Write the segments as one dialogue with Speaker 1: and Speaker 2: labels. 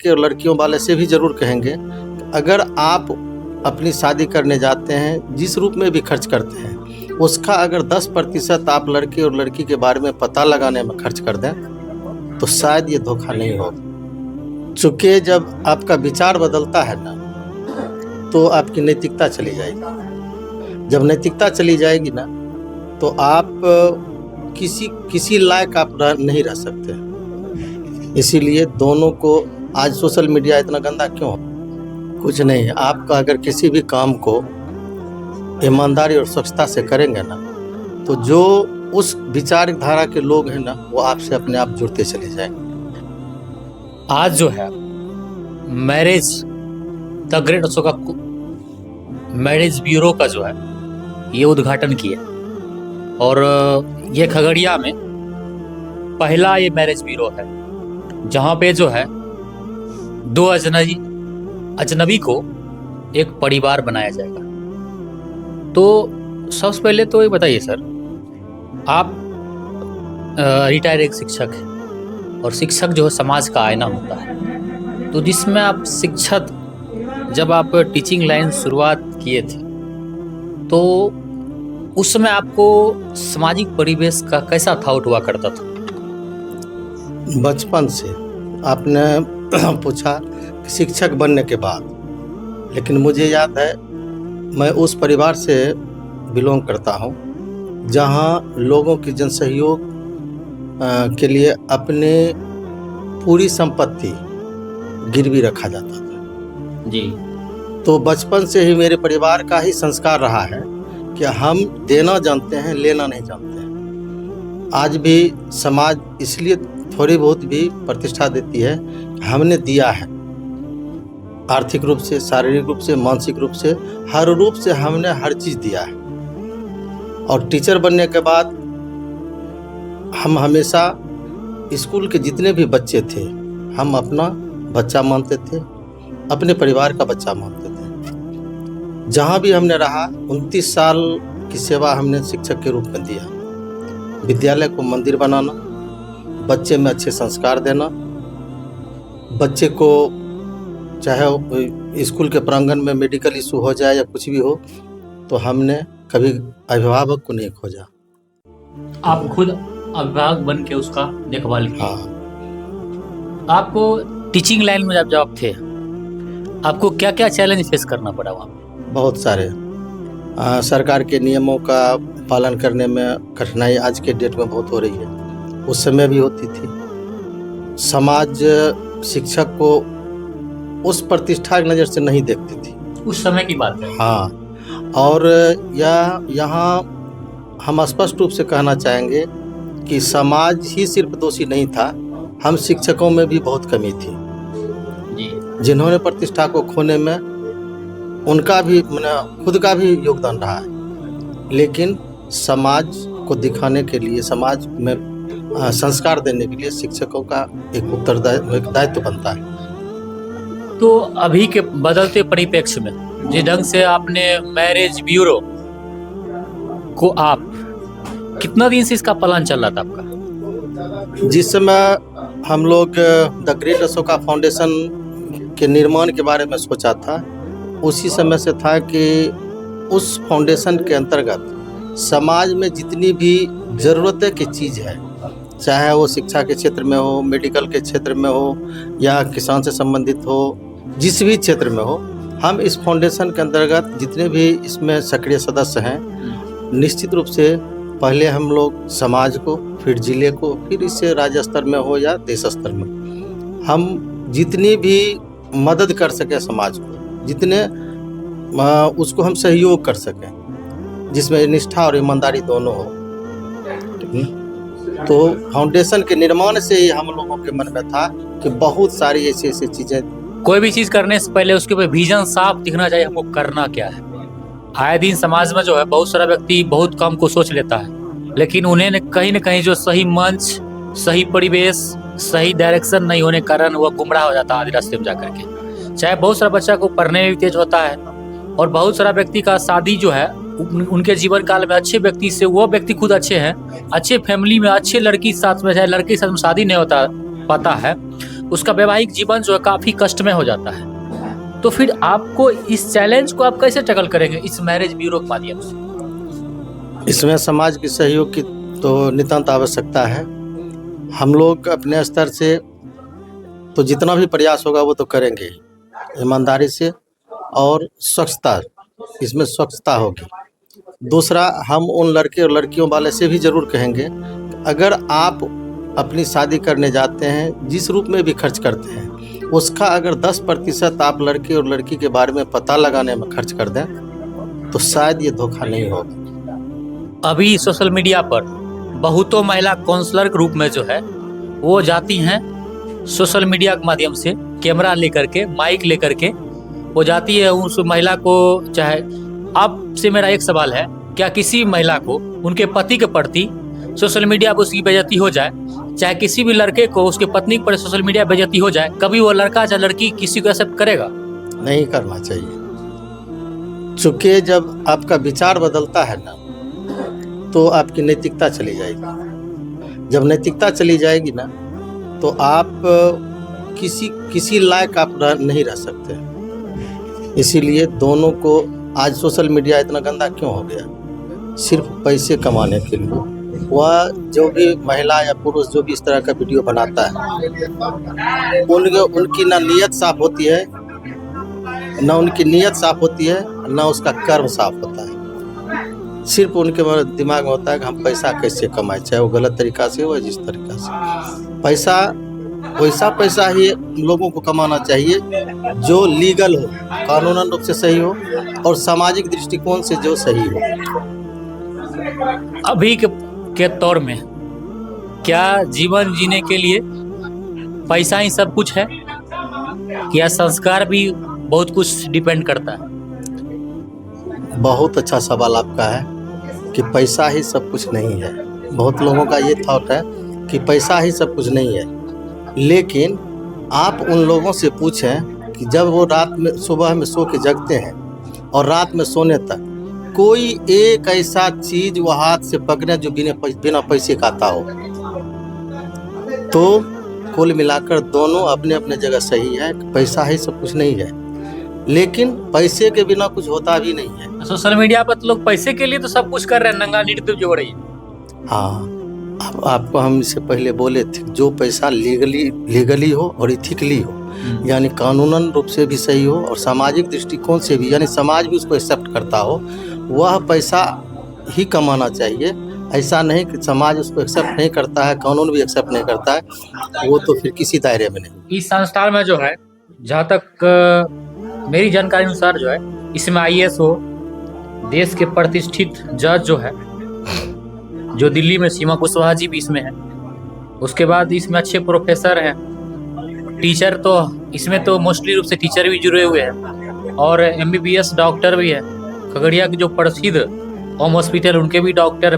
Speaker 1: के और लड़कियों वाले से भी ज़रूर कहेंगे, अगर आप अपनी शादी करने जाते हैं, जिस रूप में भी खर्च करते हैं, उसका अगर 10% आप लड़के और लड़की के बारे में पता लगाने में खर्च कर दें, तो शायद ये धोखा नहीं हो। चूँकि जब आपका विचार बदलता है ना, तो आपकी नैतिकता चली जाएगी। जब नैतिकता चली जाएगी ना, तो आप किसी लायक आप नहीं रह सकते। इसीलिए दोनों को, आज सोशल मीडिया इतना गंदा क्यों? कुछ नहीं है, आपका अगर किसी भी काम को ईमानदारी और स्वच्छता से करेंगे ना, तो जो उस विचारधारा के लोग हैं ना, वो आपसे अपने आप जुड़ते चले जाएंगे।
Speaker 2: आज जो है marriage the great Ashoka marriage bureau का जो है ये उद्घाटन किया, और ये खगड़िया में पहला ये मैरिज ब्यूरो है जहाँ पे जो है दो अजनबी को एक परिवार बनाया जाएगा। तो सबसे पहले तो ये बताइए सर, आप रिटायर्ड एक शिक्षक हैं, और शिक्षक जो है समाज का आईना होता है। तो जिसमें आप शिक्षक, जब आप टीचिंग लाइन शुरुआत किए थे, तो उस समय आपको सामाजिक परिवेश का कैसा थाउट हुआ करता था?
Speaker 1: बचपन से आपने पूछा कि शिक्षक बनने के बाद, लेकिन मुझे याद है मैं उस परिवार से बिलोंग करता हूँ जहाँ लोगों की जनसहयोग के लिए अपने पूरी संपत्ति गिरवी रखा जाता था
Speaker 2: जी।
Speaker 1: तो बचपन से ही मेरे परिवार का ही संस्कार रहा है कि हम देना जानते हैं, लेना नहीं जानते हैं। आज भी समाज इसलिए थोड़ी बहुत भी प्रतिष्ठा देती है, हमने दिया है, आर्थिक रूप से, शारीरिक रूप से, मानसिक रूप से, हर रूप से हमने हर चीज़ दिया है। और टीचर बनने के बाद हम हमेशा स्कूल के जितने भी बच्चे थे, हम अपना बच्चा मानते थे, अपने परिवार का बच्चा मानते थे। जहाँ भी हमने रहा, 29 साल की सेवा हमने शिक्षक के रूप में दिया। विद्यालय को मंदिर बनाना, बच्चे में अच्छे संस्कार देना, बच्चे को चाहे स्कूल के प्रांगण में मेडिकल इशू हो जाए या कुछ भी हो, तो हमने कभी अभिभावक को नहीं खोजा।
Speaker 2: आप खुद अभिभावक बन के उसका देखभाल किया।
Speaker 1: हाँ।
Speaker 2: आपको टीचिंग लाइन में जब आप थे, आपको क्या क्या चैलेंज फेस करना पड़ा वहाँ?
Speaker 1: बहुत सारे सरकार के नियमों का पालन करने में कठिनाई आज के डेट में बहुत हो रही है, उस समय भी होती थी। समाज शिक्षक को उस प्रतिष्ठा की नज़र से नहीं देखती थी,
Speaker 2: उस समय की बात है।
Speaker 1: हाँ। और यहाँ हम स्पष्ट रूप से कहना चाहेंगे कि समाज ही सिर्फ दोषी नहीं था, हम शिक्षकों में भी बहुत कमी थी
Speaker 2: जी।
Speaker 1: जिन्होंने प्रतिष्ठा को खोने में उनका भी खुद का भी योगदान रहा है। लेकिन समाज को दिखाने के लिए, समाज में संस्कार देने के लिए शिक्षकों का एक दायित्व बनता है।
Speaker 2: तो अभी के बदलते परिप्रेक्ष्य में जिस ढंग से आपने मैरिज ब्यूरो को, आप कितना दिन से इसका प्लान चल रहा था आपका?
Speaker 1: जिस समय हम लोग द ग्रेट अशोका फाउंडेशन के निर्माण के बारे में सोचा था, उसी समय से था कि उस फाउंडेशन के अंतर्गत समाज में जितनी भी ज़रूरतें की चीज़ है, चाहे वो शिक्षा के क्षेत्र में हो, मेडिकल के क्षेत्र में हो, या किसान से संबंधित हो, जिस भी क्षेत्र में हो, हम इस फाउंडेशन के अंतर्गत जितने भी इसमें सक्रिय सदस्य हैं, निश्चित रूप से पहले हम लोग समाज को, फिर जिले को, फिर इससे राज्य स्तर में हो या देश स्तर में, हम जितनी भी मदद कर सकें समाज को, जितने उसको हम सहयोग कर सकें, जिसमें निष्ठा और ईमानदारी दोनों हो। तो फाउंडेशन के निर्माण से ही हम लोगों के मन में था कि बहुत सारी ऐसी चीज़ें,
Speaker 2: कोई भी चीज़ करने से पहले उसके ऊपर विजन साफ दिखना चाहिए, हमको करना क्या है। आए दिन समाज में जो है बहुत सारा व्यक्ति बहुत कम को सोच लेता है, लेकिन उन्हें न कहीं जो सही मंच, सही परिवेश, सही डायरेक्शन नहीं होने के कारण वह गुमराह हो जाता है आधे रास्ते में जाकर के। चाहे बहुत सारा बच्चा को पढ़ने में भी तेज होता है, और बहुत सारा व्यक्ति का शादी जो है उनके जीवन काल में अच्छे व्यक्ति से, वो व्यक्ति खुद अच्छे हैं, अच्छे फैमिली में, अच्छे लड़की साथ में, चाहे लड़के के साथ में शादी नहीं होता पाता है, उसका वैवाहिक जीवन जो है काफ़ी कष्टमय हो जाता है। तो फिर आपको इस चैलेंज को आप कैसे टैकल करेंगे इस मैरिज ब्यूरो के माध्यम से?
Speaker 1: इसमें समाज के सहयोग की तो नितांत आवश्यकता है। हम लोग अपने स्तर से तो जितना भी प्रयास होगा वो तो करेंगे ही, ईमानदारी से और स्वच्छता, इसमें स्वच्छता होगी। दूसरा, हम उन लड़के और लड़कियों वाले से भी ज़रूर कहेंगे, अगर आप अपनी शादी करने जाते हैं, जिस रूप में भी खर्च करते हैं, उसका अगर 10% आप लड़के और लड़की के बारे में पता लगाने में खर्च कर दें तो शायद ये धोखा नहीं होगा।
Speaker 2: अभी सोशल मीडिया पर बहुतों महिला काउंसलर के रूप में जो है वो जाती हैं सोशल मीडिया के माध्यम से, कैमरा लेकर के, माइक लेकर के वो जाती है उस महिला को। चाहे आपसे मेरा एक सवाल है, क्या किसी महिला को उनके पति के प्रति सोशल मीडिया पर उसकी बेइज्जती हो जाए, चाहे किसी भी लड़के को उसके पत्नी पर सोशल मीडिया पर बेइज्जती हो जाए, कभी वो लड़का चाहे लड़की किसी को एक्सेप्ट करेगा?
Speaker 1: नहीं करना चाहिए। चूँकि जब आपका विचार बदलता है ना, तो आपकी नैतिकता चली जाएगी। जब नैतिकता चली जाएगी ना, तो आप किसी लायक आप नहीं रह सकते। इसीलिए दोनों को, आज सोशल मीडिया इतना गंदा क्यों हो गया? सिर्फ पैसे कमाने के लिए। वह जो भी महिला या पुरुष जो भी इस तरह का वीडियो बनाता है, उनकी ना नीयत साफ होती है, ना उनकी नीयत साफ होती है, ना उसका कर्म साफ होता है। सिर्फ उनके दिमाग में होता है कि हम पैसा कैसे कमाएं, चाहे वो गलत तरीका से हो या जिस तरीका से। पैसा, वैसा पैसा ही लोगों को कमाना चाहिए जो लीगल हो, कानूनन रूप से सही हो और सामाजिक दृष्टिकोण से जो सही हो।
Speaker 2: अभी के तौर में क्या जीवन जीने के लिए पैसा ही सब कुछ है, या संस्कार भी बहुत कुछ डिपेंड करता है?
Speaker 1: बहुत अच्छा सवाल आपका है कि पैसा ही सब कुछ नहीं है। बहुत लोगों का ये थॉट है कि पैसा ही सब कुछ नहीं है, लेकिन आप उन लोगों से पूछें कि जब वो रात में, सुबह में सो के जगते हैं और रात में सोने तक कोई एक ऐसा चीज वो हाथ से पकड़े जो बिना पैसे का आता हो, तो कुल मिलाकर दोनों अपने अपने जगह सही है। पैसा ही सब कुछ नहीं है, लेकिन पैसे के बिना कुछ होता भी नहीं है।
Speaker 2: सोशल मीडिया पर तो लोग पैसे के लिए तो सब कुछ कर रहे हैं, नंगा नृत्य जो हो रही है।
Speaker 1: हाँ, आपको हम इससे पहले बोले थे, जो पैसा लीगली हो और इथिकली हो, यानी कानूनन रूप से भी सही हो और सामाजिक दृष्टिकोण से भी, यानी समाज भी उसको एक्सेप्ट करता हो, वह पैसा ही कमाना चाहिए। ऐसा नहीं कि समाज उसको एक्सेप्ट नहीं करता है, कानून भी एक्सेप्ट नहीं करता है, वो तो फिर किसी दायरे में नहीं।
Speaker 2: इस संस्थान में जो है, जहाँ तक मेरी जानकारी अनुसार जो है, इसमें IAS हो, देश के प्रतिष्ठित जज जो है, जो दिल्ली में सीमा कुशवाहा जी भी इसमें है, उसके बाद इसमें अच्छे प्रोफेसर हैं, टीचर तो इसमें तो मोस्टली रूप से टीचर भी जुड़े हुए हैं, और MBBS डॉक्टर भी है। खगड़िया के जो प्रसिद्ध होम हॉस्पिटल, उनके भी डॉक्टर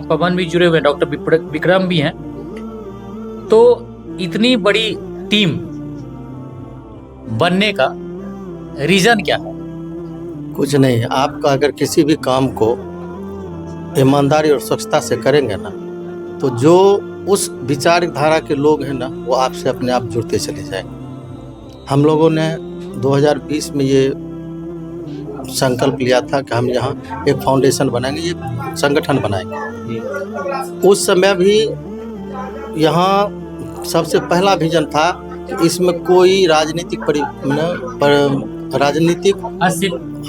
Speaker 2: पवन भी जुड़े हुए हैं, डॉक्टर विक्रम भी हैं। तो इतनी बड़ी टीम बनने का रीज़न क्या है?
Speaker 1: कुछ नहीं है। आपका अगर किसी भी काम को ईमानदारी और स्वच्छता से करेंगे ना, तो जो उस विचारधारा के लोग हैं ना, वो आपसे अपने आप जुड़ते चले जाएंगे। हम लोगों ने 2020 में ये संकल्प लिया था कि हम यहाँ एक फाउंडेशन बनाएंगे, ये संगठन बनाएंगे। उस समय भी यहाँ सबसे पहला विजन था कि इसमें कोई राजनीतिक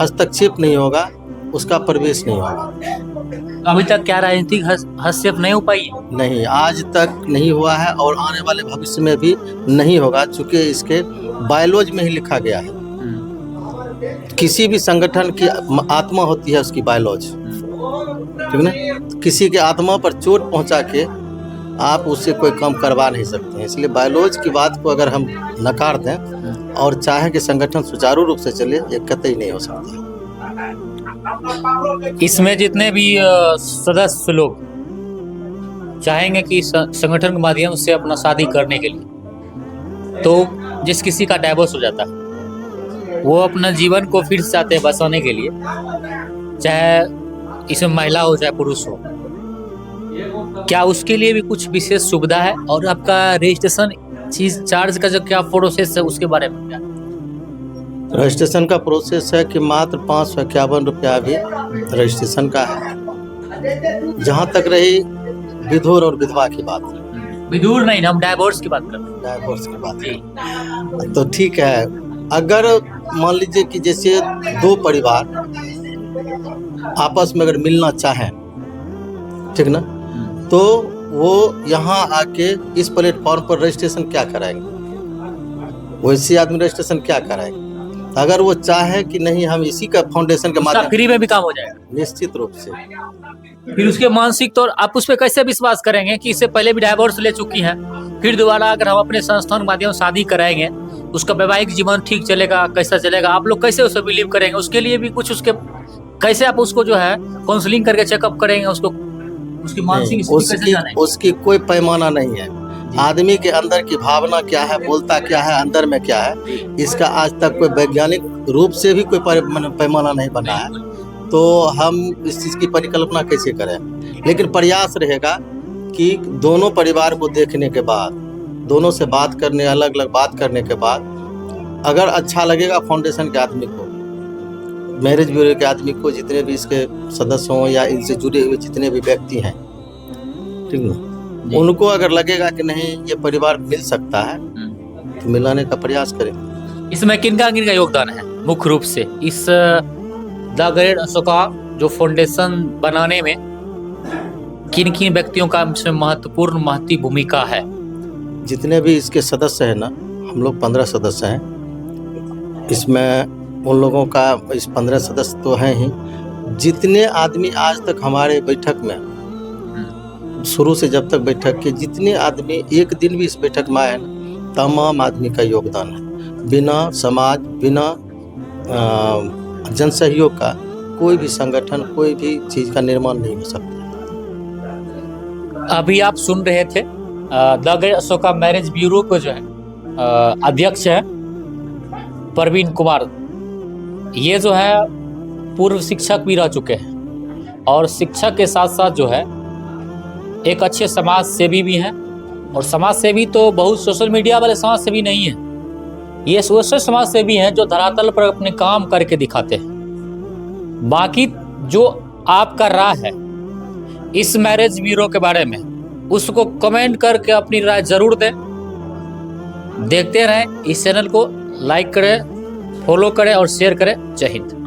Speaker 1: हस्तक्षेप नहीं होगा, उसका प्रवेश नहीं होगा।
Speaker 2: अभी तक क्या राजनीतिक हस्तक्षेप नहीं हो पाई?
Speaker 1: नहीं, आज तक नहीं हुआ है और आने वाले भविष्य में भी नहीं होगा, चूँकि इसके बायोलॉजी में ही लिखा गया है। किसी भी संगठन की आत्मा होती है उसकी बायोलॉजी, ठीक ना? किसी के आत्मा पर चोट पहुंचा के आप उससे कोई काम करवा नहीं सकते हैं। इसलिए बायोलॉजी की बात को अगर हम नकार दें और चाहें कि संगठन सुचारू रूप से चले, ये कतई नहीं हो सकता।
Speaker 2: इसमें जितने भी सदस्य लोग चाहेंगे कि संगठन के माध्यम से अपना शादी करने के लिए, तो जिस किसी का डाइवोर्स हो जाता है, वो अपना जीवन को फिर से चाहते हैं बसाने के लिए, चाहे इसमें महिला हो चाहे पुरुष हो, क्या उसके लिए भी कुछ विशेष सुविधा है? और आपका रजिस्ट्रेशन चीज चार्ज का जो क्या प्रोसेस है उसके बारे में क्या?
Speaker 1: रजिस्ट्रेशन का प्रोसेस है कि मात्र 551 रुपया भी रजिस्ट्रेशन का है। जहाँ तक रही विधुर और विधवा की बात,
Speaker 2: विदूर नहीं, हम डाइवोर्स की बात कर रहे
Speaker 1: डाइवोर्स की बात
Speaker 2: हैं।
Speaker 1: है, तो ठीक है। अगर मान लीजिए कि जैसे दो परिवार आपस में अगर मिलना चाहें, ठीक ना, तो वो यहाँ आके इस प्लेटफॉर्म पर रजिस्ट्रेशन क्या कराएंगे? वैसे आदमी रजिस्ट्रेशन क्या कराएंगे? अगर वो चाहे कि नहीं हम इसी का फाउंडेशन के
Speaker 2: उसका
Speaker 1: माध्यम,
Speaker 2: फ्री में भी काम हो जाएगा।
Speaker 1: निश्चित रूप से।
Speaker 2: फिर उसके मानसिक तौर आप उस पर कैसे विश्वास करेंगे कि इससे पहले भी डाइवोर्स ले चुकी हैं, फिर दोबारा अगर हम अपने संस्थान के माध्यम से शादी कराएंगे, उसका वैवाहिक जीवन ठीक चलेगा, कैसा चलेगा, आप लोग कैसे उसे बिलीव करेंगे? उसके लिए भी कुछ उसके कैसे आप उसको जो है काउंसलिंग करके चेकअप करेंगे, उसको उसकी मानसिक स्थिति कैसे जानेंगे?
Speaker 1: उसकी कोई पैमाना नहीं है। आदमी के अंदर की भावना क्या है, बोलता क्या है, अंदर में क्या है, इसका आज तक कोई वैज्ञानिक रूप से भी कोई पैमाना नहीं बना है। तो हम इस चीज़ की परिकल्पना कैसे करें? लेकिन प्रयास रहेगा कि दोनों परिवार को देखने के बाद, दोनों से बात करने, अलग अलग बात करने के बाद, अगर अच्छा लगेगा फाउंडेशन के आदमी को, मैरिज ब्यूरो के आदमी को, जितने भी इसके सदस्य हों या इनसे जुड़े हुए जितने भी व्यक्ति हैं, ठीक ना, उनको अगर लगेगा कि नहीं ये परिवार मिल सकता है तो मिलाने का प्रयास करें।
Speaker 2: इसमें किनका योगदान है मुख्य रूप से इस द ग्रेट अशोका जो फाउंडेशन बनाने में? किन किन व्यक्तियों का इसमें महत्वपूर्ण भूमिका है?
Speaker 1: जितने भी इसके सदस्य हैं ना, हम लोग 15 सदस्य हैं इसमें। उन लोगों का इस 15 सदस्य तो हैं ही। जितने आदमी आज तक हमारे बैठक में, शुरू से जब तक बैठक के जितने आदमी एक दिन भी इस बैठक में आए, तमाम आदमी का योगदान है। बिना समाज, बिना जन सहयोग का कोई भी संगठन, कोई भी चीज का निर्माण नहीं हो सकता।
Speaker 2: अभी आप सुन रहे थे the great Ashoka marriage bureau को जो है अध्यक्ष है प्रवीण कुमार। ये जो है पूर्व शिक्षक भी रह चुके हैं और शिक्षक के साथ साथ जो है एक अच्छे समाज सेवी भी हैं। और समाज सेवी तो बहुत सोशल मीडिया वाले समाज सेवी नहीं है, ये सोशल समाज सेवी हैं जो धरातल पर अपने काम करके दिखाते हैं। बाकी जो आपका राय है इस मैरिज ब्यूरो के बारे में, उसको कमेंट करके अपनी राय जरूर दें। देखते रहें इस चैनल को, लाइक करें, फॉलो करें और शेयर करें। जय हिंद।